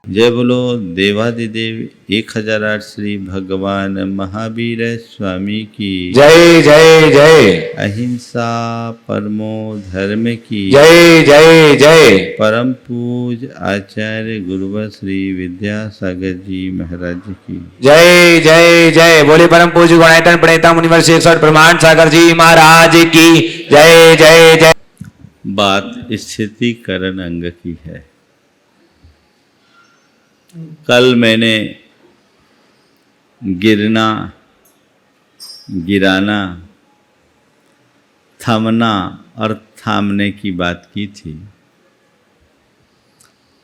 जय बोलो देवादिदेव 1008 श्री भगवान महावीर स्वामी की जय जय जय। अहिंसा परमो धर्म की जय जय जय। परम पूज आचार्य गुरुवर श्री विद्यासागर जी महाराज की जय जय जय। बोले परम पूज्य गुणायतन प्रणेता मुनिवर शेखर ब्रह्मांड सागर जी महाराज की जय जय जय। बात स्थितिकरण अंग की है। कल मैंने गिरना, गिराना, थमना और थामने की बात की थी।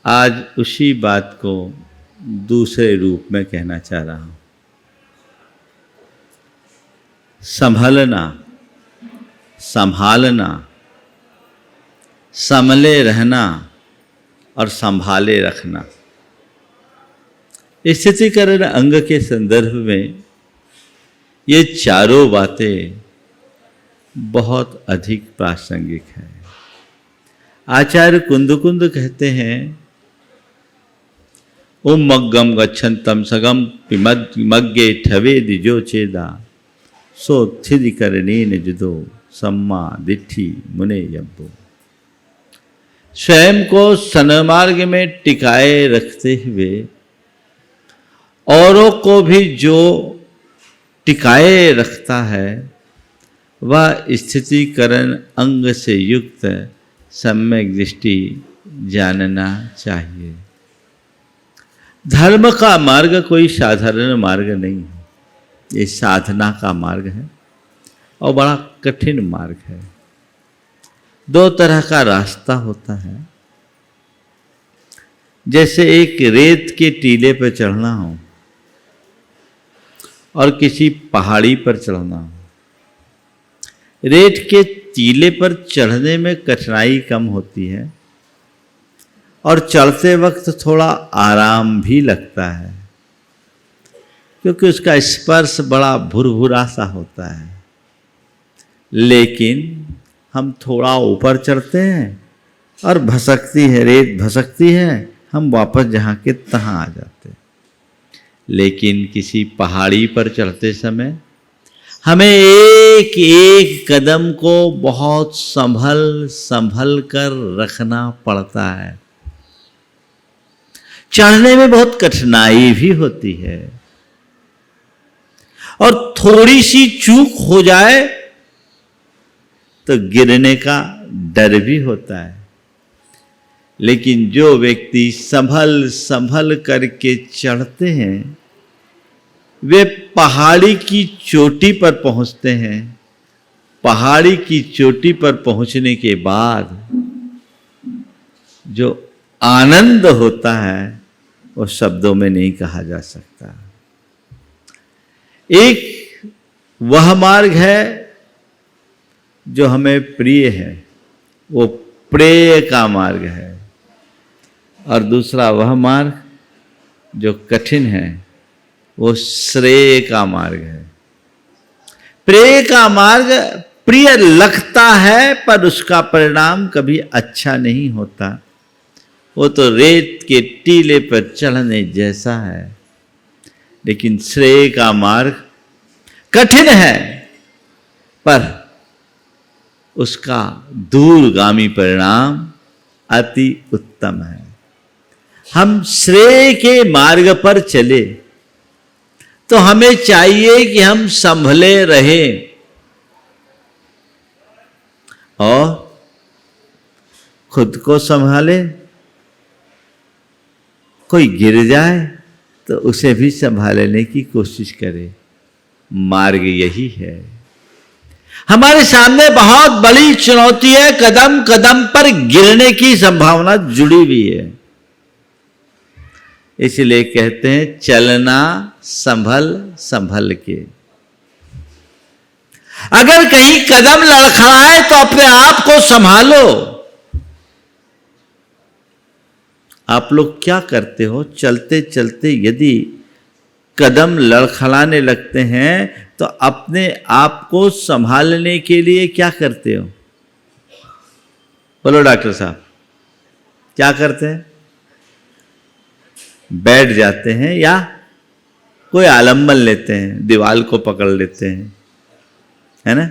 आज उसी बात को दूसरे रूप में कहना चाह रहा हूँ। संभलना, संभालना, संभले रहना और संभाले रखना। स्थितिकरण अंग के संदर्भ में ये चारों बातें बहुत अधिक प्रासंगिक है। आचार्य कुंद कहते हैं, ओम मग्गम गच्छन्तम सगम पिमग्गे ठवे दिजो चेदा सो स्थितिकरणेन जुदो सम्मा दिट्ठी मुने यब्बो। स्वयं को सन्मार्ग में टिकाए रखते हुए औरों को भी जो टिकाए रखता है वह स्थितिकरण अंग से युक्त सम्यक दृष्टि जानना चाहिए। धर्म का मार्ग कोई साधारण मार्ग नहीं है, ये साधना का मार्ग है और बड़ा कठिन मार्ग है। दो तरह का रास्ता होता है। जैसे एक रेत के टीले पर चढ़ना हो और किसी पहाड़ी पर चढ़ना हो। रेत के टीले पर चढ़ने में कठिनाई कम होती है और चढ़ते वक्त थोड़ा आराम भी लगता है, क्योंकि उसका स्पर्श बड़ा भुरभुरा सा होता है। लेकिन हम थोड़ा ऊपर चढ़ते हैं और भसकती है, रेत भसकती है, हम वापस जहाँ के तहाँ आ जाते हैं। लेकिन किसी पहाड़ी पर चढ़ते समय हमें एक एक कदम को बहुत संभल कर रखना पड़ता है। चढ़ने में बहुत कठिनाई भी होती है और थोड़ी सी चूक हो जाए तो गिरने का डर भी होता है। लेकिन जो व्यक्ति संभल करके चढ़ते हैं वे पहाड़ी की चोटी पर पहुंचते हैं। पहाड़ी की चोटी पर पहुंचने के बाद जो आनंद होता है वो शब्दों में नहीं कहा जा सकता। एक वह मार्ग है जो हमें प्रिय है, वो प्रेय का मार्ग है, और दूसरा वह मार्ग जो कठिन है वो श्रेय का मार्ग है। प्रेय का मार्ग प्रिय लगता है पर उसका परिणाम कभी अच्छा नहीं होता। वो तो रेत के टीले पर चढ़ने जैसा है। लेकिन श्रेय का मार्ग कठिन है पर उसका दूरगामी परिणाम अति उत्तम है। हम श्रेय के मार्ग पर चले तो हमें चाहिए कि हम संभले रहें और खुद को संभाले। कोई गिर जाए तो उसे भी संभालने की कोशिश करे। मार्ग यही है। हमारे सामने बहुत बड़ी चुनौती है, कदम कदम पर गिरने की संभावना जुड़ी हुई है। इसलिए कहते हैं चलना संभल के। अगर कहीं कदम लड़खड़ाए तो अपने आप को संभालो। आप लोग क्या करते हो? चलते चलते यदि कदम लड़खड़ाने लगते हैं तो अपने आप को संभालने के लिए क्या करते हो? बोलो डॉक्टर साहब, क्या करते हैं? बैठ जाते हैं या कोई आलम्बन लेते हैं, दीवार को पकड़ लेते हैं, है ना।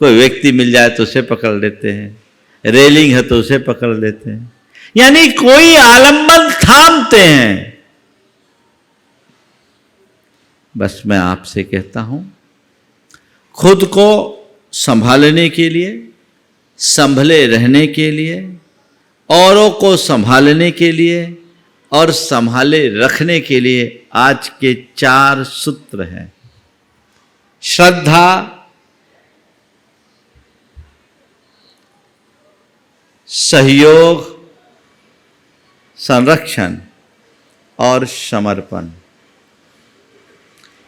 कोई व्यक्ति मिल जाए तो उसे पकड़ लेते हैं, रेलिंग है तो उसे पकड़ लेते हैं, यानी कोई आलम्बन थामते हैं। बस मैं आपसे कहता हूं, खुद को संभालने के लिए, संभले रहने के लिए, औरों को संभालने के लिए और संभाले रखने के लिए आज के 4 सूत्र हैं। श्रद्धा, सहयोग, संरक्षण और समर्पण।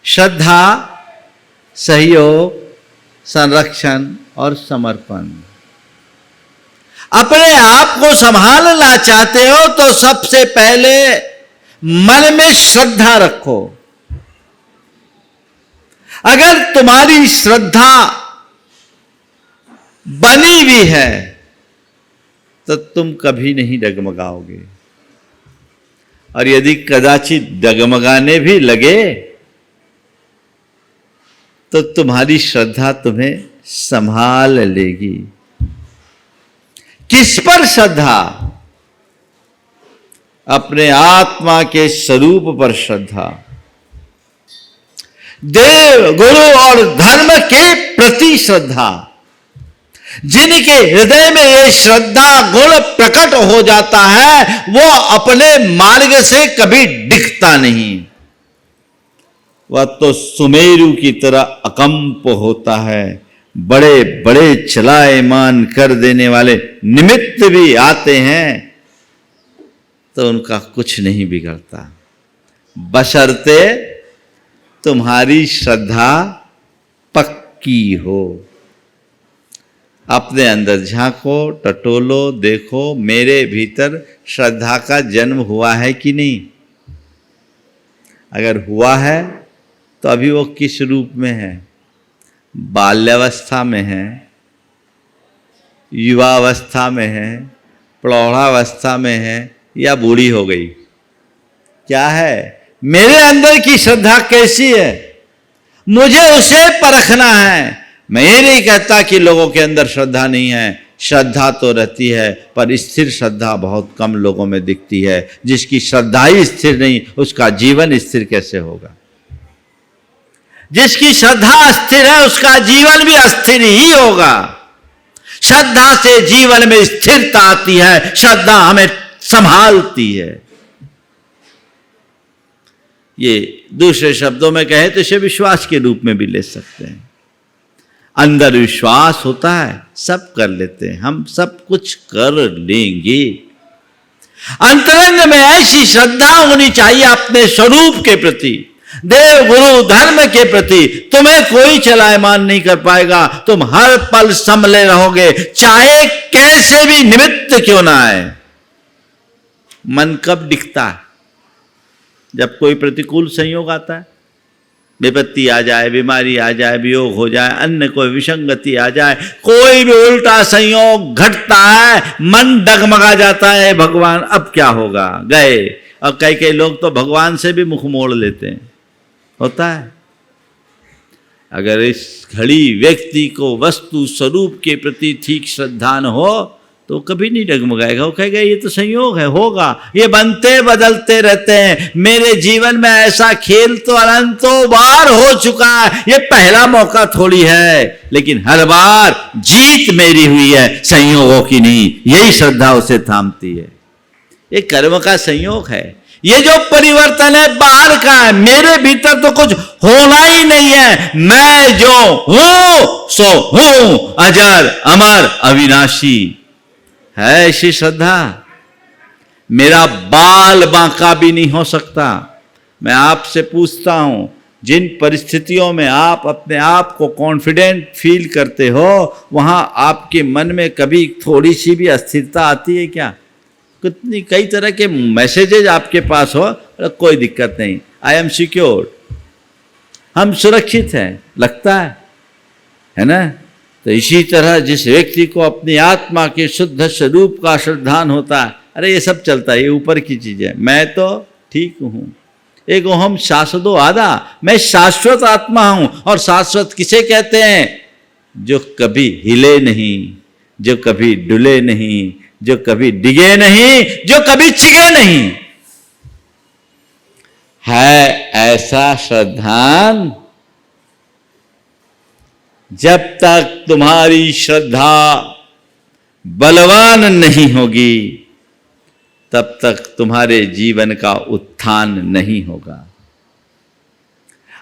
श्रद्धा, सहयोग, संरक्षण और समर्पण। अपने आप को संभालना चाहते हो तो सबसे पहले मन में श्रद्धा रखो। अगर तुम्हारी श्रद्धा बनी हुई है तो तुम कभी नहीं डगमगाओगे, और यदि कदाचित डगमगाने भी लगे तो तुम्हारी श्रद्धा तुम्हें संभाल लेगी। किस पर श्रद्धा? अपने आत्मा के स्वरूप पर श्रद्धा, देव, गुरु और धर्म के प्रति श्रद्धा। जिनके हृदय में ये श्रद्धा गुण प्रकट हो जाता है वो अपने मार्ग से कभी डिगता नहीं, वह तो सुमेरु की तरह अकंप होता है। बड़े बड़े चलायमान कर देने वाले निमित्त भी आते हैं तो उनका कुछ नहीं बिगड़ता, बशर्ते तुम्हारी श्रद्धा पक्की हो। अपने अंदर झांको, टटोलो, देखो मेरे भीतर श्रद्धा का जन्म हुआ है कि नहीं। अगर हुआ है तो अभी वो किस रूप में है? बाल्यावस्था में है, युवावस्था में है, प्रौढ़ावस्था में है या बूढ़ी हो गई? क्या है? मेरे अंदर की श्रद्धा कैसी है, मुझे उसे परखना है। मैं ये नहीं कहता कि लोगों के अंदर श्रद्धा नहीं है, श्रद्धा तो रहती है, पर स्थिर श्रद्धा बहुत कम लोगों में दिखती है। जिसकी श्रद्धा ही स्थिर नहीं, उसका जीवन स्थिर कैसे होगा? जिसकी श्रद्धा स्थिर है उसका जीवन भी अस्थिर ही होगा। श्रद्धा से जीवन में स्थिरता आती है, श्रद्धा हमें संभालती है। ये दूसरे शब्दों में कहे तो इसे विश्वास के रूप में भी ले सकते हैं। अंदर विश्वास होता है, सब कर लेते हैं, हम सब कुछ कर लेंगे। अंतरंग में ऐसी श्रद्धा होनी चाहिए अपने स्वरूप के प्रति, देव, गुरु, धर्म के प्रति। तुम्हें कोई चलायमान नहीं कर पाएगा, तुम हर पल संभले रहोगे, चाहे कैसे भी निमित्त क्यों ना आए। मन कब दिखता है? जब कोई प्रतिकूल संयोग आता है, विपत्ति आ जाए, बीमारी आ जाए, वियोग हो जाए, अन्य कोई विसंगति आ जाए, कोई भी उल्टा संयोग घटता है, मन डगमगा जाता है, भगवान अब क्या होगा, गए। और कई लोग तो भगवान से भी मुख मोड़ लेते हैं, होता है। अगर इस घड़ी व्यक्ति को वस्तु स्वरूप के प्रति ठीक श्रद्धा न हो तो कभी नहीं डगमगाएगा। वो कहेगा ये तो संयोग है, होगा, ये बनते बदलते रहते हैं। मेरे जीवन में ऐसा खेल तो अनंतों बार हो चुका है, ये पहला मौका थोड़ी है, लेकिन हर बार जीत मेरी हुई है, संयोगों की नहीं। यही श्रद्धा उसे थामती है। ये कर्म का संयोग है। ये जो परिवर्तन है बाहर का है, मेरे भीतर तो कुछ होना ही नहीं है। मैं जो हूं सो हूं, अजर अमर अविनाशी है ऐसी श्रद्धा। मेरा बाल बांका भी नहीं हो सकता। मैं आपसे पूछता हूं, जिन परिस्थितियों में आप अपने आप को कॉन्फिडेंट फील करते हो, वहां आपके मन में कभी थोड़ी सी भी अस्थिरता आती है क्या? कितनी कई तरह के मैसेजेज आपके पास हो, कोई दिक्कत नहीं, आई एम सिक्योर्ड, हम सुरक्षित हैं, लगता है ना? तो इसी तरह जिस व्यक्ति को अपनी आत्मा के शुद्ध स्वरूप का श्रद्धान होता है, अरे ये सब चलता है, ये ऊपर की चीज है, मैं तो ठीक हूं। एक हम शाश्वतो आदा, मैं शाश्वत आत्मा हूं। और शाश्वत किसे कहते हैं? जो कभी हिले नहीं, जो कभी डुले नहीं, जो कभी डिगे नहीं, जो कभी चिगे नहीं। है ऐसा श्रद्धान। जब तक तुम्हारी श्रद्धा बलवान नहीं होगी, तब तक तुम्हारे जीवन का उत्थान नहीं होगा।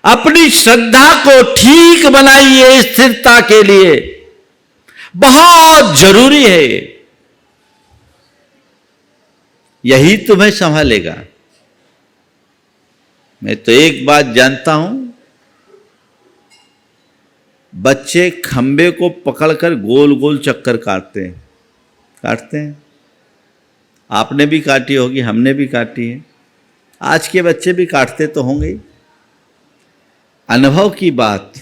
अपनी श्रद्धा को ठीक बनाइए स्थिरता के लिए, बहुत जरूरी है। यही तुम्हें संभालेगा। मैं तो एक बात जानता हूं, बच्चे खंबे को पकड़कर गोल गोल चक्कर काटते हैं। आपने भी काटी होगी, हमने भी काटी है, आज के बच्चे भी काटते तो होंगे। अनुभव की बात,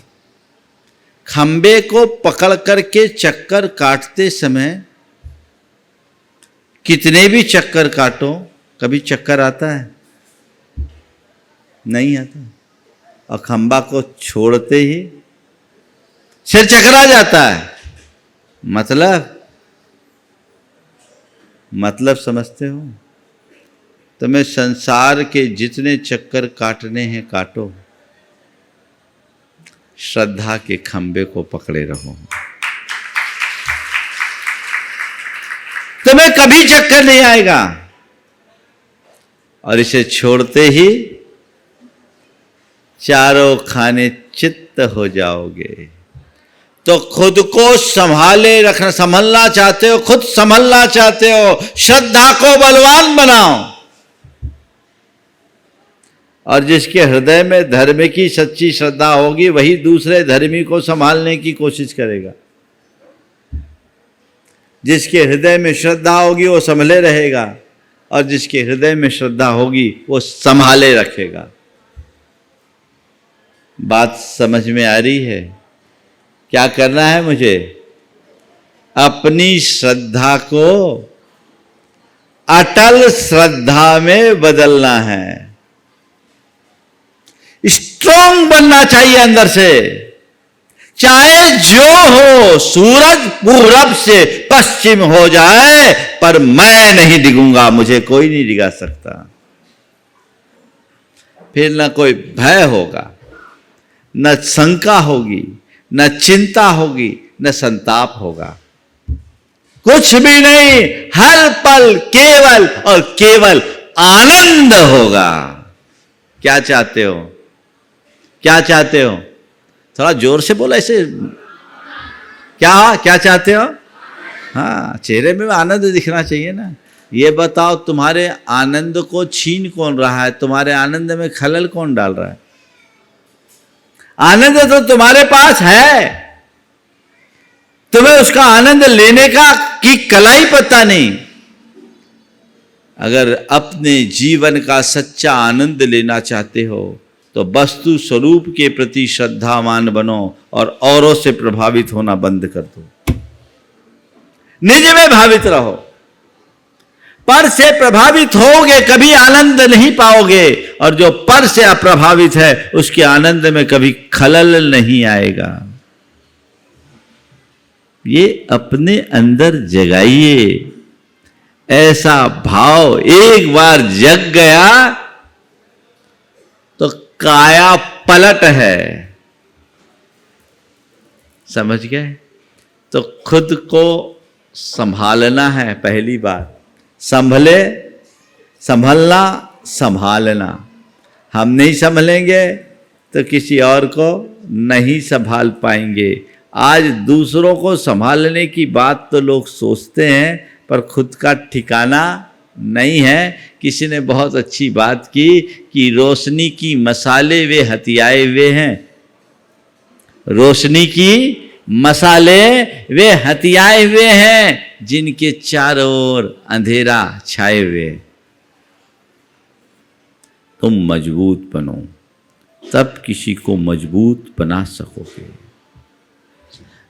खंबे को पकड़ करके चक्कर काटते समय कितने भी चक्कर काटो, कभी चक्कर आता है? नहीं आता। और खंबा को छोड़ते ही सिर चकरा जाता है। मतलब समझते हो? तुम्हें संसार के जितने चक्कर काटने हैं काटो, श्रद्धा के खंबे को पकड़े रहो। तुम्हें कभी चक्कर नहीं आएगा। और इसे छोड़ते ही चारों खाने चित्त हो जाओगे। तो खुद को संभलना चाहते हो, खुद संभलना चाहते हो, श्रद्धा को बलवान बनाओ। और जिसके हृदय में धर्म की सच्ची श्रद्धा होगी, वही दूसरे धर्मी को संभालने की कोशिश करेगा। जिसके हृदय में श्रद्धा होगी वो संभले रहेगा, और जिसके हृदय में श्रद्धा होगी वो संभाले रखेगा। बात समझ में आ रही है? क्या करना है मुझे? अपनी श्रद्धा को अटल श्रद्धा में बदलना है। स्ट्रांग बनना चाहिए अंदर से। चाहे जो हो, सूरज पूरब से पश्चिम हो जाए, पर मैं नहीं डिगूंगा, मुझे कोई नहीं डिगा सकता। फिर न कोई भय होगा, न शंका होगी, न चिंता होगी, न संताप होगा, कुछ भी नहीं। हर पल केवल और केवल आनंद होगा। क्या चाहते हो? क्या चाहते हो? थोड़ा जोर से बोला ऐसे। क्या चाहते हो? हाँ, चेहरे में आनंद दिखना चाहिए ना। ये बताओ, तुम्हारे आनंद को छीन कौन रहा है? तुम्हारे आनंद में खलल कौन डाल रहा है? आनंद तो तुम्हारे पास है, तुम्हें उसका आनंद लेने की कलाई पता नहीं। अगर अपने जीवन का सच्चा आनंद लेना चाहते हो तो वस्तु स्वरूप के प्रति श्रद्धावान बनो और औरों से प्रभावित होना बंद कर दो। निज में भावित रहो। पर से प्रभावित होगे कभी आनंद नहीं पाओगे, और जो पर से अप्रभावित है उसके आनंद में कभी खलल नहीं आएगा। ये अपने अंदर जगाइए। ऐसा भाव एक बार जग गया तो काया पलट है। समझ गए? तो खुद को संभालना है। पहली बात, संभलना, संभालना। हम नहीं संभलेंगे तो किसी और को नहीं संभाल पाएंगे। आज दूसरों को संभालने की बात तो लोग सोचते हैं, पर खुद का ठिकाना नहीं है। किसी ने बहुत अच्छी बात की कि रोशनी की मसाले वे हथियाए हुए हैं। रोशनी की मसाले वे हथियाए हुए हैं जिनके चारों ओर अंधेरा छाए हुए। तुम मजबूत बनो, तब किसी को मजबूत बना सकोगे।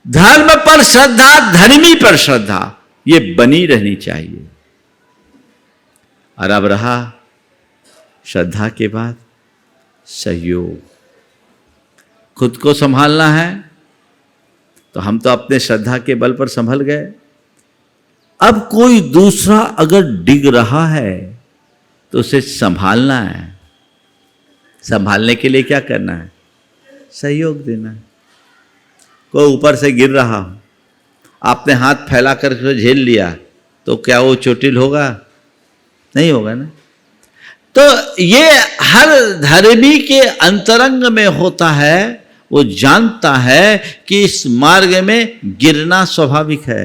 धर्म पर श्रद्धा, धर्मी पर श्रद्धा, ये बनी रहनी चाहिए। और अब रहा श्रद्धा के बाद सहयोग। खुद को संभालना है तो हम तो अपने श्रद्धा के बल पर संभल गए। अब कोई दूसरा अगर डिग रहा है तो उसे संभालना है। संभालने के लिए क्या करना है? सहयोग देना है। कोई ऊपर से गिर रहा हो, आपने हाथ फैला कर उसे झेल लिया तो क्या वो चोटिल होगा? नहीं होगा ना। तो ये हर धर्मी के अंतरंग में होता है। वो जानता है कि इस मार्ग में गिरना स्वाभाविक है।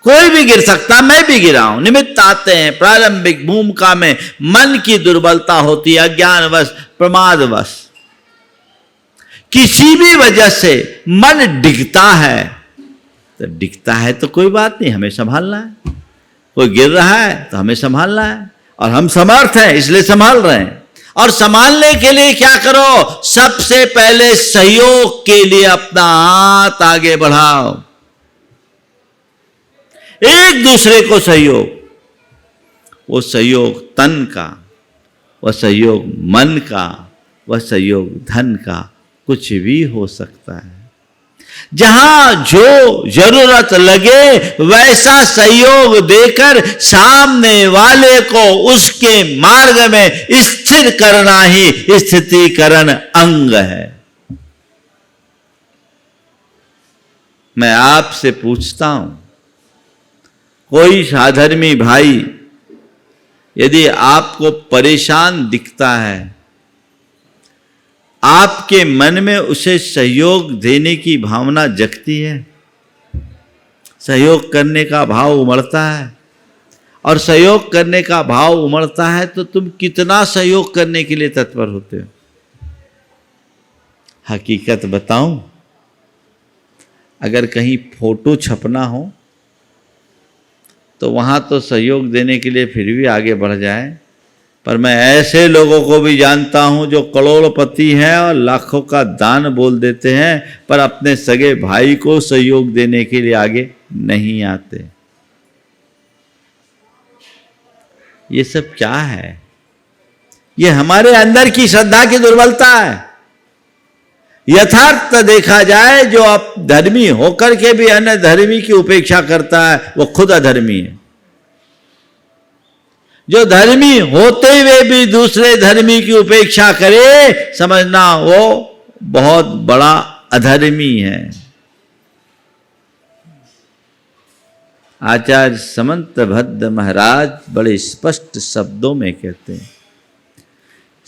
कोई भी गिर सकता, मैं भी गिरा हूं। निमित्त आते हैं, प्रारंभिक भूमिका में मन की दुर्बलता होती है, अज्ञानवश, प्रमादवश, किसी भी वजह से मन डिगता है। तो डिगता है तो कोई बात नहीं, हमें संभालना है। कोई गिर रहा है तो हमें संभालना है, और हम समर्थ हैं इसलिए संभाल रहे हैं। और संभालने के लिए क्या करो? सबसे पहले सहयोग के लिए अपना हाथ आगे बढ़ाओ, एक दूसरे को सहयोग। वो सहयोग तन का, वह सहयोग मन का, वह सहयोग धन का, कुछ भी हो सकता है। जहां जो जरूरत लगे वैसा सहयोग देकर सामने वाले को उसके मार्ग में स्थिर करना ही स्थितिकरण अंग है। मैं आपसे पूछता हूं, कोई साधर्मी भाई यदि आपको परेशान दिखता है, आपके मन में उसे सहयोग देने की भावना जगती है, सहयोग करने का भाव उमड़ता है, और सहयोग करने का भाव उमड़ता है तो तुम कितना सहयोग करने के लिए तत्पर होते हो? हकीकत बताऊं, अगर कहीं फोटो छपना हो तो वहां तो सहयोग देने के लिए फिर भी आगे बढ़ जाए, पर मैं ऐसे लोगों को भी जानता हूं जो करोड़पति हैं और लाखों का दान बोल देते हैं, पर अपने सगे भाई को सहयोग देने के लिए आगे नहीं आते। ये सब क्या है? ये हमारे अंदर की श्रद्धा की दुर्बलता है। यथार्थ देखा जाए, जो आप धर्मी होकर के भी अन्य धर्मी की उपेक्षा करता है वो खुद अधर्मी है। जो धर्मी होते हुए भी दूसरे धर्मी की उपेक्षा करे, समझना वो बहुत बड़ा अधर्मी है। आचार्य समंत भद्र महाराज बड़े स्पष्ट शब्दों में कहते हैं,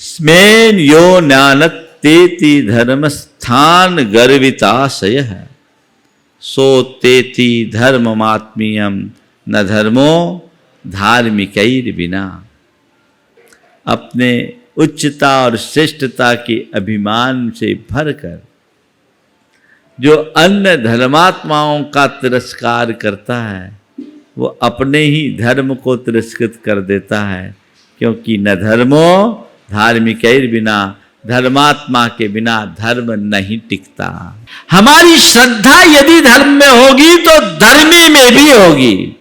स्मेन यो ज्ञानत तेति धर्म स्थान गर्विताशय है, सो तेति धर्ममात्मीयम न धर्मो धार्मिकैर बिना। अपने उच्चता और श्रेष्ठता के अभिमान से भरकर जो अन्य धर्मात्माओं का तिरस्कार करता है, वो अपने ही धर्म को तिरस्कृत कर देता है, क्योंकि न धर्मो धार्मिकैर बिना, धर्मात्मा के बिना धर्म नहीं टिकता। हमारी श्रद्धा यदि धर्म में होगी तो धर्मी में भी होगी।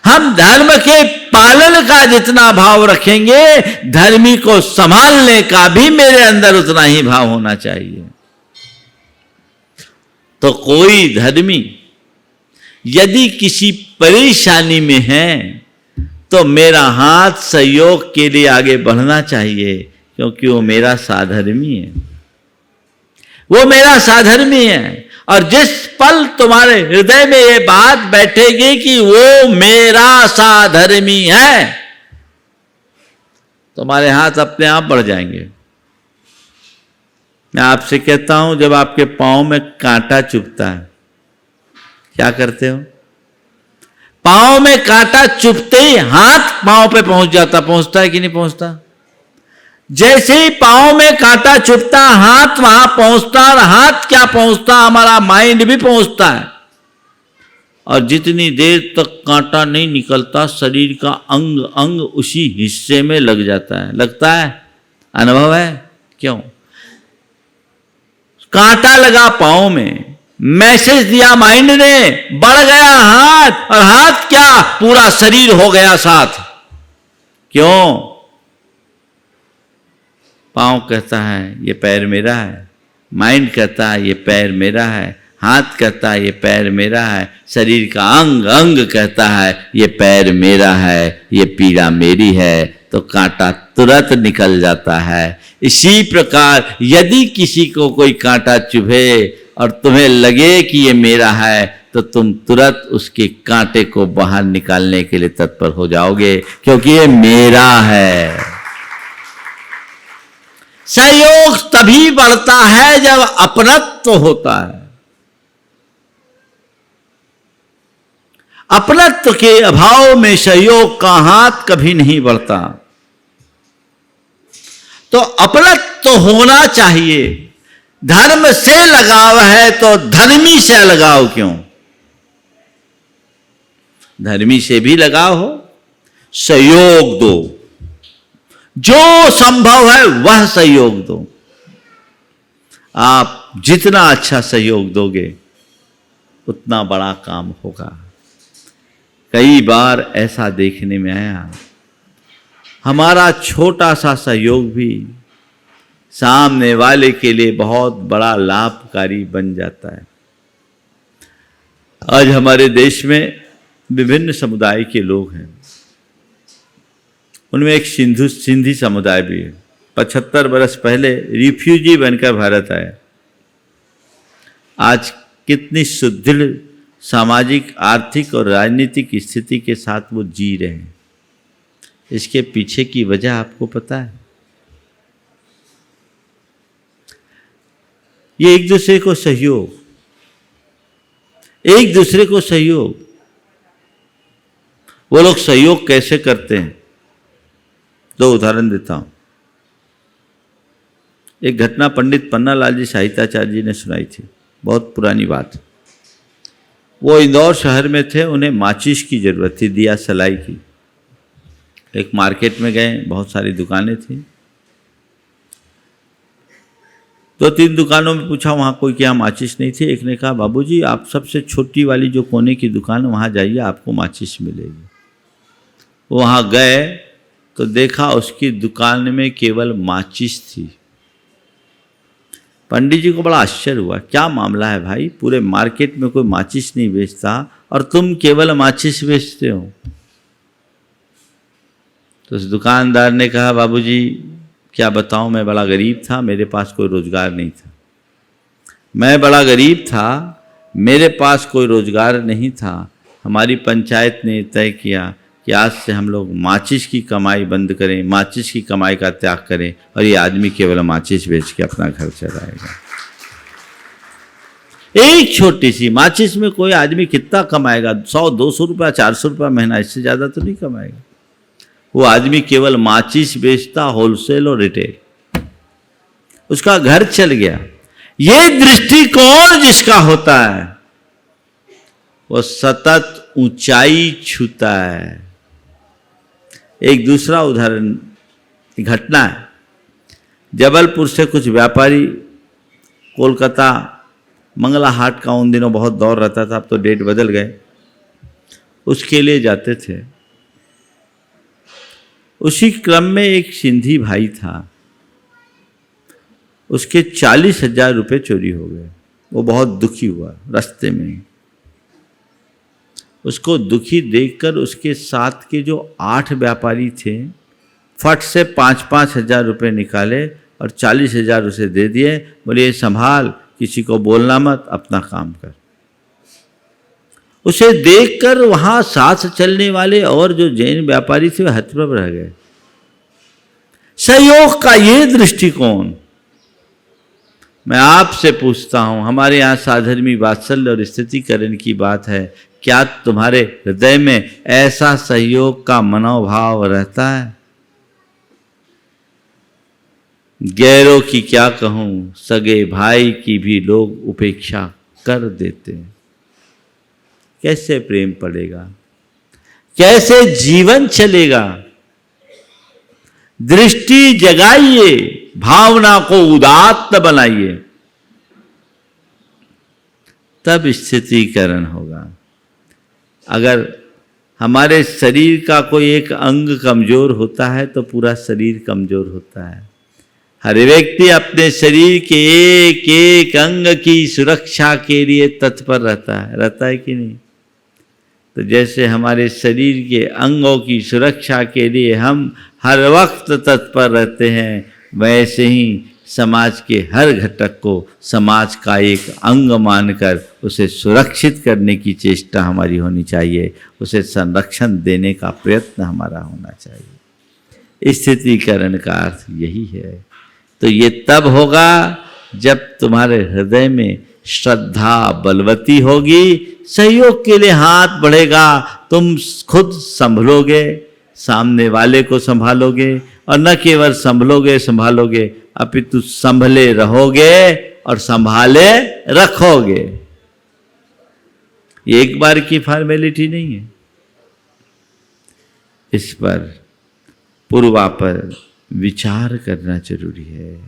हम धर्म के पालन का जितना भाव रखेंगे, धर्मी को संभालने का भी मेरे अंदर उतना ही भाव होना चाहिए। तो कोई धर्मी यदि किसी परेशानी में है तो मेरा हाथ सहयोग के लिए आगे बढ़ना चाहिए, क्योंकि वो मेरा साधर्मी है, वो मेरा साधर्मी है। और जिस पल तुम्हारे हृदय में ये बात बैठेगी कि वो मेरा साधर्मी है, तुम्हारे हाथ अपने आप बढ़ जाएंगे। मैं आपसे कहता हूं, जब आपके पांव में कांटा चुभता है, क्या करते हो? पांव में कांटा चुभते ही हाथ पांव पे पहुंचता है कि नहीं पहुंचता? जैसे ही पांव में कांटा चुभता, हाथ वहां पहुंचता, और हाथ क्या पहुंचता, हमारा माइंड भी पहुंचता है। और जितनी देर तक कांटा नहीं निकलता, शरीर का अंग अंग उसी हिस्से में लग जाता है। लगता है? अनुभव है? क्यों? कांटा लगा पांव में, मैसेज दिया माइंड ने, बढ़ गया हाथ, और हाथ क्या, पूरा शरीर हो गया साथ। क्यों? पाँव कहता है ये पैर मेरा है, माइंड कहता है ये पैर मेरा है, हाथ कहता है ये पैर मेरा है, शरीर का अंग अंग कहता है ये पैर मेरा है, ये पीड़ा मेरी है, तो कांटा तुरंत निकल जाता है। इसी प्रकार यदि किसी को कोई कांटा चुभे और तुम्हें लगे कि ये मेरा है, तो तुम तुरंत उसके कांटे को बाहर निकालने के लिए तत्पर हो जाओगे, क्योंकि ये मेरा है। सहयोग तभी बढ़ता है जब अपनत्व होता है। अपनत्व के अभाव में सहयोग का हाथ कभी नहीं बढ़ता। तो अपनत्व होना चाहिए। धर्म से लगाव है तो धर्मी से लगाव क्यों? धर्मी से भी लगाव हो, सहयोग दो, जो संभव है वह सहयोग दो। आप जितना अच्छा सहयोग दोगे उतना बड़ा काम होगा। कई बार ऐसा देखने में आया, हमारा छोटा सा सहयोग भी सामने वाले के लिए बहुत बड़ा लाभकारी बन जाता है। आज हमारे देश में विभिन्न समुदाय के लोग हैं, उनमें एक सिंधी समुदाय भी है। 75 वर्ष पहले रिफ्यूजी बनकर भारत आया। आज कितनी सुदृढ़ सामाजिक, आर्थिक और राजनीतिक स्थिति के साथ वो जी रहे हैं। इसके पीछे की वजह आपको पता है? ये एक दूसरे को सहयोग, एक दूसरे को सहयोग। वो लोग सहयोग कैसे करते हैं, दो उदाहरण देता हूं। एक घटना पंडित पन्नालाल जी साहित्याचार्य जी ने सुनाई थी, बहुत पुरानी बात। वो इंदौर शहर में थे, उन्हें माचिस की जरूरत थी, दिया सलाई की। एक मार्केट में गए, बहुत सारी दुकानें थी। 2-3 दुकानों में पूछा, वहाँ कोई क्या माचिस नहीं थी। एक ने कहा, बाबूजी आप सबसे छोटी वाली जो कोने की दुकान है वहाँ जाइए, आपको माचिस मिलेगी। वो वहाँ गए तो देखा उसकी दुकान में केवल माचिस थी। पंडित जी को बड़ा आश्चर्य हुआ, क्या मामला है भाई, पूरे मार्केट में कोई माचिस नहीं बेचता और तुम केवल माचिस बेचते हो। तो उस दुकानदार ने कहा, बाबूजी क्या बताऊं, मैं बड़ा गरीब था, मेरे पास कोई रोजगार नहीं था। मैं बड़ा गरीब था, मेरे पास कोई रोजगार नहीं था। हमारी पंचायत ने तय किया कि आज से हम लोग माचिस की कमाई बंद करें, माचिस की कमाई का त्याग करें और ये आदमी केवल माचिस बेच के अपना घर चलाएगा। एक छोटी सी माचिस में कोई आदमी कितना कमाएगा? 100-200 रुपया, 400 रुपया महीना, इससे ज़्यादा तो नहीं कमाएगा। वो आदमी केवल माचिस बेचता, होलसेल और रिटेल। उसका घर चल गया। ये दृष्टिकोण जिसका होता है वो सतत ऊंचाई छूता है। एक दूसरा उदाहरण, घटना है। जबलपुर से कुछ व्यापारी कोलकाता मंगला हाट का उन दिनों बहुत दौर रहता था, अब तो डेट बदल गए, उसके लिए जाते थे। उसी क्रम में एक सिंधी भाई था, उसके 40,000 रुपये चोरी हो गए। वो बहुत दुखी हुआ रास्ते में। उसको दुखी देखकर उसके साथ के जो 8 व्यापारी थे, फट से 5-5 हजार रुपये निकाले और 40,000 उसे दे दिए। बोले ये संभाल, किसी को बोलना मत, अपना काम कर। उसे देखकर वहां साथ चलने वाले और जो जैन व्यापारी थे वे हतप्रभ रह गए। सहयोग का ये दृष्टिकोण। मैं आपसे पूछता हूं, हमारे यहाँ साधर्मी वात्सल्य और स्थितिकरण की बात है, क्या तुम्हारे हृदय में ऐसा सहयोग का मनोभाव रहता है? गैरों की क्या कहूं, सगे भाई की भी लोग उपेक्षा कर देते हैं। कैसे प्रेम पड़ेगा, कैसे जीवन चलेगा? दृष्टि जगाइए, भावना को उदात्त बनाइए, तब स्थितिकरण होगा। अगर हमारे शरीर का कोई एक अंग कमजोर होता है तो पूरा शरीर कमजोर होता है। हर व्यक्ति अपने शरीर के एक एक अंग की सुरक्षा के लिए तत्पर रहता है कि नहीं? तो जैसे हमारे शरीर के अंगों की सुरक्षा के लिए हम हर वक्त तत्पर रहते हैं, वैसे ही समाज के हर घटक को समाज का एक अंग मानकर उसे सुरक्षित करने की चेष्टा हमारी होनी चाहिए, उसे संरक्षण देने का प्रयत्न हमारा होना चाहिए। स्थितीकरण का अर्थ यही है। तो ये तब होगा जब तुम्हारे हृदय में श्रद्धा बलवती होगी, सहयोग के लिए हाथ बढ़ेगा, तुम खुद संभलोगे, सामने वाले को संभालोगे, और न केवल संभालोगे अपितु संभले रहोगे और संभाले रखोगे। ये एक बार की फॉर्मेलिटी नहीं है। इस पर पूर्वापर विचार करना जरूरी है।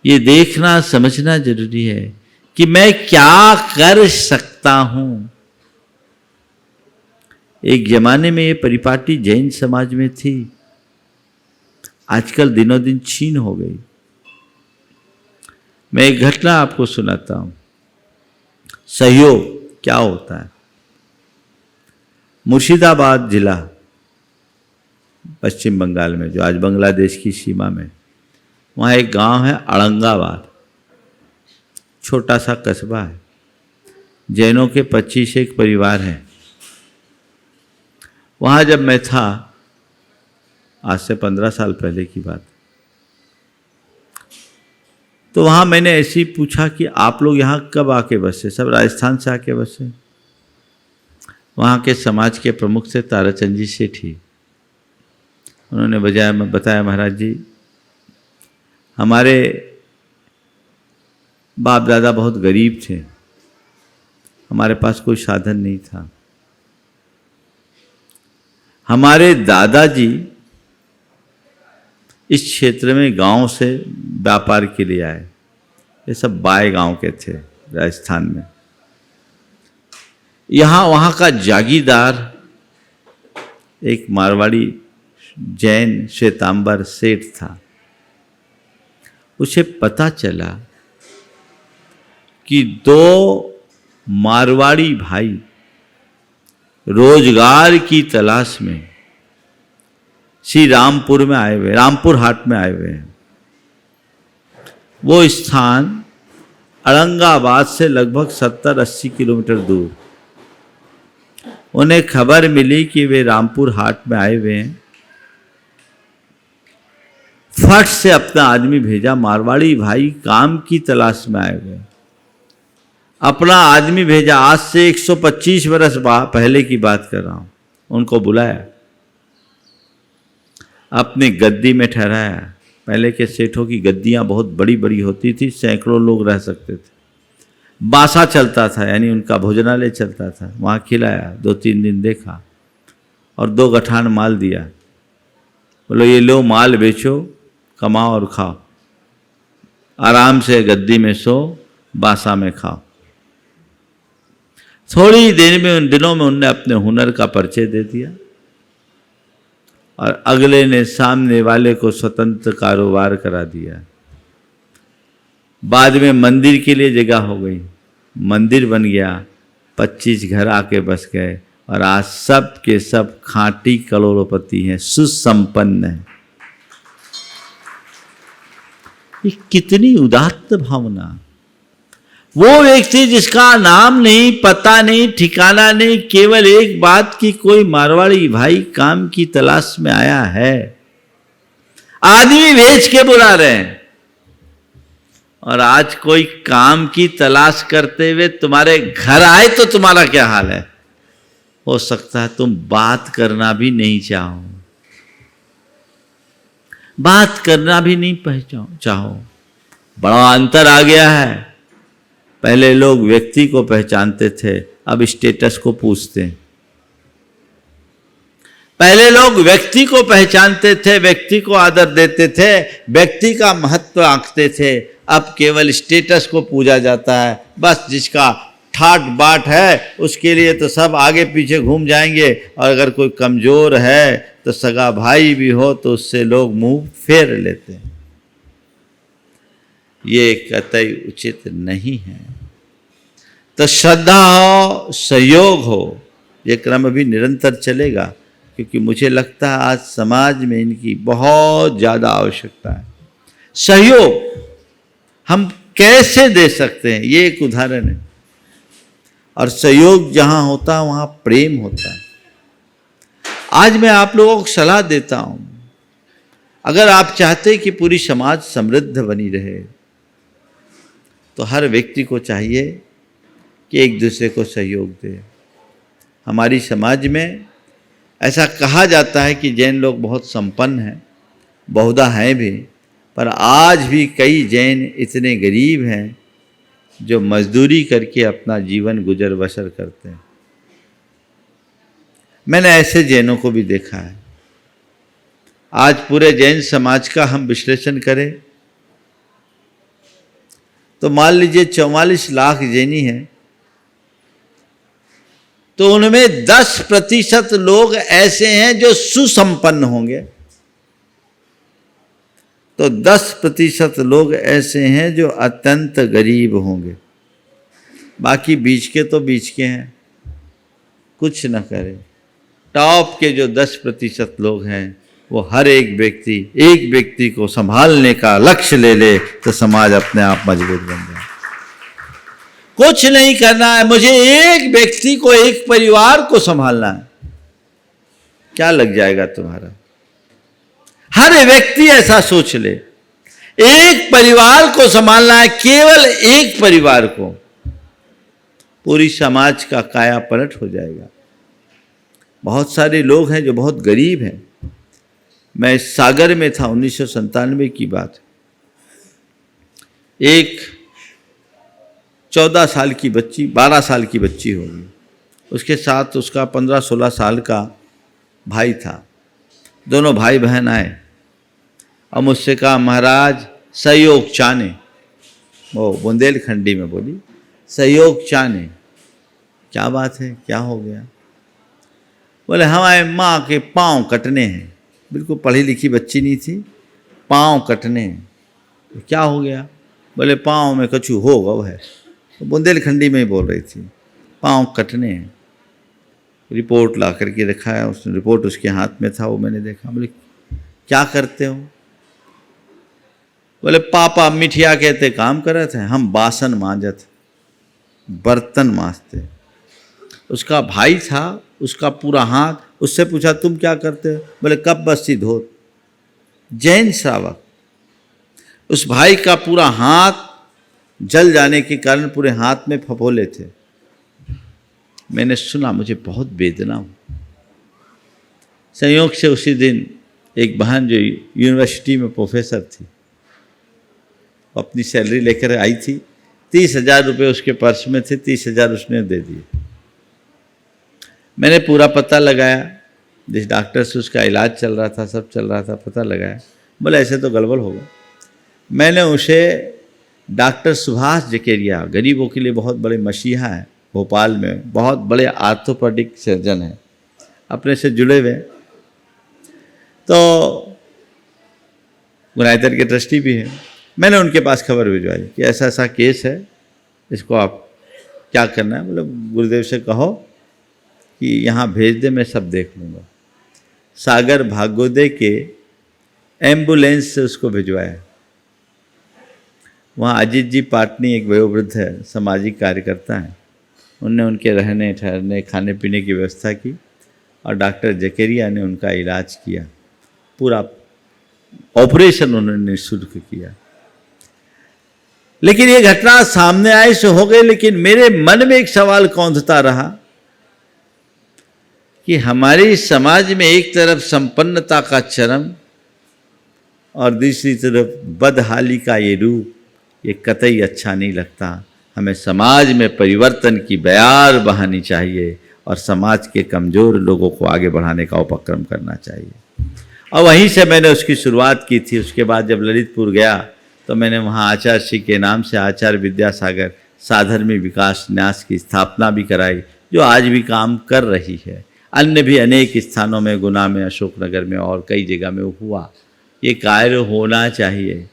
ये देखना समझना जरूरी है कि मैं क्या कर सकता हूं। एक जमाने में ये परिपाटी जैन समाज में थी, आजकल दिनों दिन छीन हो गई। मैं एक घटना आपको सुनाता हूं। सहयोग क्या होता है। मुर्शिदाबाद जिला पश्चिम बंगाल में, जो आज बांग्लादेश की सीमा में, वहाँ एक गांव है औरंगाबाद, छोटा सा कस्बा है। जैनों के 25 एक परिवार हैं। वहाँ जब मैं था, आज से 15 साल पहले की बात, तो वहाँ मैंने ऐसे ही पूछा कि आप लोग यहाँ कब आके बसे? सब राजस्थान से आके बसे। वहाँ के समाज के प्रमुख थे ताराचंद जी सेठ। उन्होंने बताया महाराज जी, हमारे बाप दादा बहुत गरीब थे, हमारे पास कोई साधन नहीं था। हमारे दादाजी इस क्षेत्र में गांव से व्यापार के लिए आए। ये सब बाय गांव के थे राजस्थान में। यहाँ वहाँ का जागीरदार एक मारवाड़ी जैन श्वेतांबर सेठ था। उसे पता चला कि 2 मारवाड़ी भाई रोजगार की तलाश में श्री रामपुर में आए हुए, रामपुर हाट में आए हुए हैं। वो स्थान औरंगाबाद से लगभग 70-80 किलोमीटर दूर। उन्हें खबर मिली कि वे रामपुर हाट में आए हुए हैं। फट से अपना आदमी भेजा, मारवाड़ी भाई काम की तलाश में आए हुए। अपना आदमी भेजा, आज से 125 वर्ष पहले की बात कर रहा हूं। उनको बुलाया, अपनी गद्दी में ठहराया। पहले के सेठों की गद्दियां बहुत बड़ी बड़ी होती थी, सैकड़ों लोग रह सकते थे। बासा चलता था, यानी उनका भोजनालय चलता था। वहाँ खिलाया, 2-3 दिन देखा और 2 गठान माल दिया। बोलो ये लो माल बेचो, कमाओ और खाओ, आराम से गद्दी में सो, बासा में खाओ। थोड़ी देर में, उन दिनों में उनने अपने हुनर का परिचय दे दिया और अगले ने सामने वाले को स्वतंत्र कारोबार करा दिया। बाद में मंदिर के लिए जगह हो गई, मंदिर बन गया, 25 घर आके बस गए और आज सब के सब खांटी करोड़पति हैं, सुसंपन्न हैं। ये कितनी उदात्त भावना। वो व्यक्ति जिसका नाम नहीं, पता नहीं, ठिकाना नहीं, केवल एक बात की कोई मारवाड़ी भाई काम की तलाश में आया है, आदमी भेज के बुला रहे हैं। और आज कोई काम की तलाश करते हुए तुम्हारे घर आए तो तुम्हारा क्या हाल है? हो सकता है तुम बात करना भी नहीं चाहो, बात करना भी नहीं चाहो। बड़ा अंतर आ गया है। पहले लोग व्यक्ति को पहचानते थे, अब स्टेटस को पूछते हैं। पहले लोग व्यक्ति को पहचानते थे, व्यक्ति को आदर देते थे, व्यक्ति का महत्व आंकते थे। अब केवल स्टेटस को पूजा जाता है। बस जिसका ठाट बाट है उसके लिए तो सब आगे पीछे घूम जाएंगे, और अगर कोई कमज़ोर है तो सगा भाई भी हो तो उससे लोग मुंह फेर लेते हैं। ये कतई उचित नहीं है। तो श्रद्धा हो, सहयोग हो, ये क्रम भी निरंतर चलेगा, क्योंकि मुझे लगता है आज समाज में इनकी बहुत ज़्यादा आवश्यकता है। सहयोग हम कैसे दे सकते हैं, ये एक उदाहरण है। और सहयोग जहाँ होता है वहाँ प्रेम होता है। आज मैं आप लोगों को सलाह देता हूँ, अगर आप चाहते हैं कि पूरी समाज समृद्ध बनी रहे तो हर व्यक्ति को चाहिए कि एक दूसरे को सहयोग दे। हमारी समाज में ऐसा कहा जाता है कि जैन लोग बहुत संपन्न हैं, बहुधा हैं भी, पर आज भी कई जैन इतने गरीब हैं जो मजदूरी करके अपना जीवन गुजर बसर करते हैं। मैंने ऐसे जैनों को भी देखा है। आज पूरे जैन समाज का हम विश्लेषण करें तो मान लीजिए 44 लाख जैनी हैं, तो उनमें 10% लोग ऐसे हैं जो सुसंपन्न होंगे, तो 10% लोग ऐसे हैं जो अत्यंत गरीब होंगे। बाकी बीच के तो बीच के हैं, कुछ न करें। टॉप के जो 10% लोग हैं वो हर एक व्यक्ति को संभालने का लक्ष्य ले ले तो समाज अपने आप मजबूत बन जाए। कुछ नहीं करना है, मुझे एक व्यक्ति को, एक परिवार को संभालना है, क्या लग जाएगा तुम्हारा? हर व्यक्ति ऐसा सोच ले, एक परिवार को संभालना है, केवल एक परिवार को, पूरी समाज का काया पलट हो जाएगा। बहुत सारे लोग हैं जो बहुत गरीब हैं। मैं सागर में था, 1997 की बात। एक 14 साल की बच्ची, 12 साल की बच्ची होगी, उसके साथ उसका 15-16 साल का भाई था। दोनों भाई बहन आए और मुझसे कहा, महाराज सहयोग चाहने, वो बुंदेलखंडी में बोली, सहयोग चाहने। क्या बात है, क्या हो गया? बोले हमारे माँ के पाँव कटने हैं। बिल्कुल पढ़ी लिखी बच्ची नहीं थी, पाँव कटने हैं। तो क्या हो गया? बोले पाँव में कछु होगा वो है। तो बुंदेलखंडी में ही बोल रही थी, पाँव कटने हैं। रिपोर्ट ला करके दिखाया, उसने रिपोर्ट उसके हाथ में था, वो मैंने देखा। बोले क्या करते हो? बोले पापा मिठिया कहते काम करे थे, हम बासन मांजत, बर्तन मांजते। उसका भाई था, उसका पूरा हाथ, उससे पूछा तुम क्या करते हो? बोले कब बस्ती धोत। जैन श्रावक। उस भाई का पूरा हाथ जल जाने के कारण पूरे हाथ में फफोले थे। मैंने सुना, मुझे बहुत वेदना हुई। संयोग से उसी दिन एक बहन जो यूनिवर्सिटी में प्रोफेसर थी, अपनी सैलरी लेकर आई थी। 30,000 रुपये उसके पर्स में थे, 30,000 उसने दे दिए। मैंने पूरा पता लगाया, जिस डॉक्टर से उसका इलाज चल रहा था, सब चल रहा था, पता लगाया। बोले ऐसे तो गड़बड़ होगा। मैंने उसे डॉक्टर सुभाष जकेरिया, गरीबों के लिए बहुत बड़े मसीहा हैं, भोपाल में बहुत बड़े आर्थोपेडिक सर्जन हैं, अपने से जुड़े हुए, तो गुनाइतर के ट्रस्टी भी हैं। मैंने उनके पास खबर भिजवाई कि ऐसा ऐसा केस है, इसको आप क्या करना है। बोले गुरुदेव से कहो कि यहाँ भेज दे, मैं सब देख लूँगा। सागर भागोदय के एम्बुलेंस से उसको भिजवाया। वहाँ अजीत जी पाटनी एक वयोवृद्ध है, सामाजिक कार्यकर्ता हैं, उनने उनके रहने ठहरने खाने पीने की व्यवस्था की और डॉक्टर जकेरिया ने उनका इलाज किया। पूरा ऑपरेशन उन्होंने निःशुल्क किया। लेकिन ये घटना सामने आई सो हो गई, लेकिन मेरे मन में एक सवाल कौंधता रहा कि हमारे समाज में एक तरफ संपन्नता का चरम और दूसरी तरफ बदहाली का ये रूप, ये कतई अच्छा नहीं लगता। हमें समाज में परिवर्तन की बयार बहानी चाहिए और समाज के कमज़ोर लोगों को आगे बढ़ाने का उपक्रम करना चाहिए। और वहीं से मैंने उसकी शुरुआत की थी। उसके बाद जब ललितपुर गया तो मैंने वहाँ आचार्य श्री के नाम से आचार्य विद्यासागर साधर्मी विकास न्यास की स्थापना भी कराई, जो आज भी काम कर रही है। अन्य भी अनेक स्थानों में, गुना में, अशोकनगर में और कई जगह में हुआ। ये कार्य होना चाहिए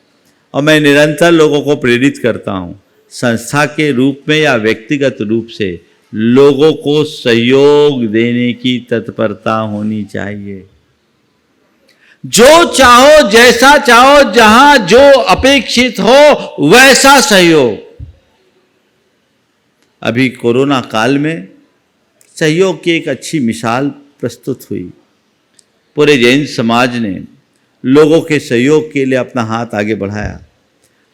और मैं निरंतर लोगों को प्रेरित करता हूँ, संस्था के रूप में या व्यक्तिगत रूप से लोगों को सहयोग देने की तत्परता होनी चाहिए। जो चाहो, जैसा चाहो, जहां जो अपेक्षित हो वैसा सहयोग। अभी कोरोना काल में सहयोग की एक अच्छी मिसाल प्रस्तुत हुई। पूरे जैन समाज ने लोगों के सहयोग के लिए अपना हाथ आगे बढ़ाया।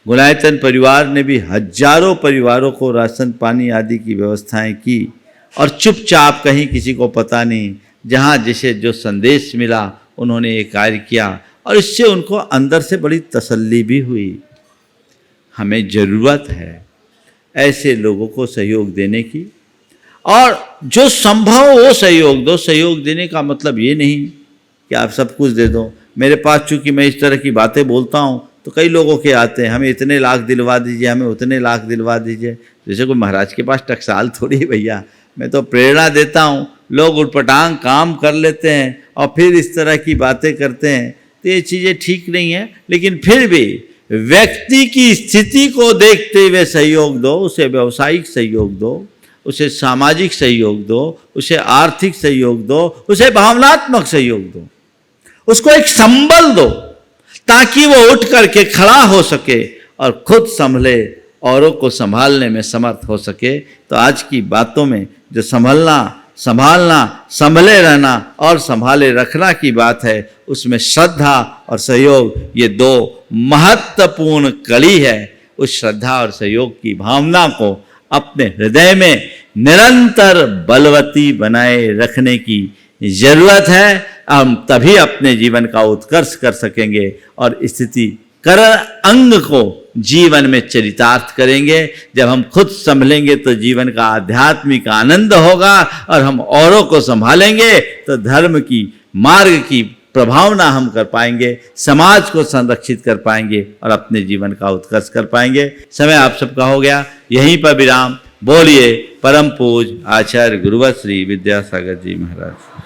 गुणायतन परिवार ने भी हजारों परिवारों को राशन पानी आदि की व्यवस्थाएं की और चुपचाप, कहीं किसी को पता नहीं, जहां जिसे जो संदेश मिला उन्होंने ये कार्य किया और इससे उनको अंदर से बड़ी तसल्ली भी हुई। हमें ज़रूरत है ऐसे लोगों को सहयोग देने की, और जो संभव वो सहयोग दो। सहयोग देने का मतलब ये नहीं कि आप सब कुछ दे दो। मेरे पास चूंकि मैं इस तरह की बातें बोलता हूँ तो कई लोगों के आते हैं, हमें इतने लाख दिलवा दीजिए, हमें उतने लाख दिलवा दीजिए। जैसे कोई महाराज के पास टकसाल थोड़ी है भैया। मैं तो प्रेरणा देता हूँ, लोग उटपटांग काम कर लेते हैं और फिर इस तरह की बातें करते हैं, तो ये चीज़ें ठीक नहीं है। लेकिन फिर भी व्यक्ति की स्थिति को देखते हुए सहयोग दो, उसे व्यावसायिक सहयोग दो, उसे सामाजिक सहयोग दो, उसे आर्थिक सहयोग दो, उसे भावनात्मक सहयोग दो, उसको एक संबल दो ताकि वो उठ करके खड़ा हो सके और खुद संभले, औरों को संभालने में समर्थ हो सके। तो आज की बातों में जो संभालना, संभले रहना और संभाले रखना की बात है, उसमें श्रद्धा और सहयोग ये दो महत्वपूर्ण कड़ी है। उस श्रद्धा और सहयोग की भावना को अपने हृदय में निरंतर बलवती बनाए रखने की जरूरत है। हम तभी अपने जीवन का उत्कर्ष कर सकेंगे और स्थिति कर अंग को जीवन में चरितार्थ करेंगे। जब हम खुद संभलेंगे तो जीवन का आध्यात्मिक आनंद होगा और हम औरों को संभालेंगे तो धर्म की मार्ग की प्रभावना हम कर पाएंगे, समाज को संरक्षित कर पाएंगे और अपने जीवन का उत्कर्ष कर पाएंगे। समय आप सबका हो गया, यहीं पर विराम। बोलिए परम पूज आचार्य गुरुवर श्री विद्यासागर जी महाराज।